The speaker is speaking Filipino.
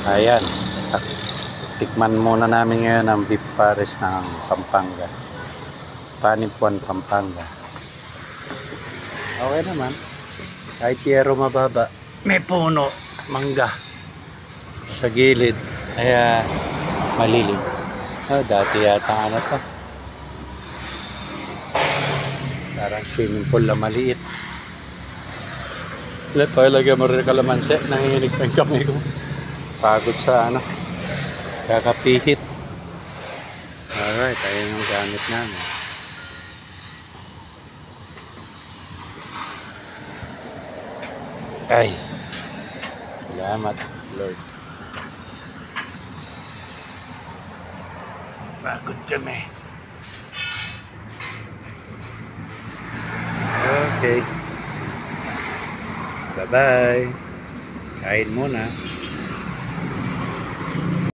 Ayan. Tikman muna namin ngayon ang beef pares ng Pampanga. Panipuan, Pampanga. Okay naman. Kahit yero mababa. May puno. Mangga. Sa gilid. Kaya malilim. Dati yata ano to. Parang swimming pool na maliit. Lagyan mo rin kalamansi. Nanginginig pa yung kamay ko. Pagod sa ano. Kakapihit. Alright, ayun yung gamit namin. Ay. Salamat, Lord. Pagod kami. Okay. Bye-bye. Kain muna.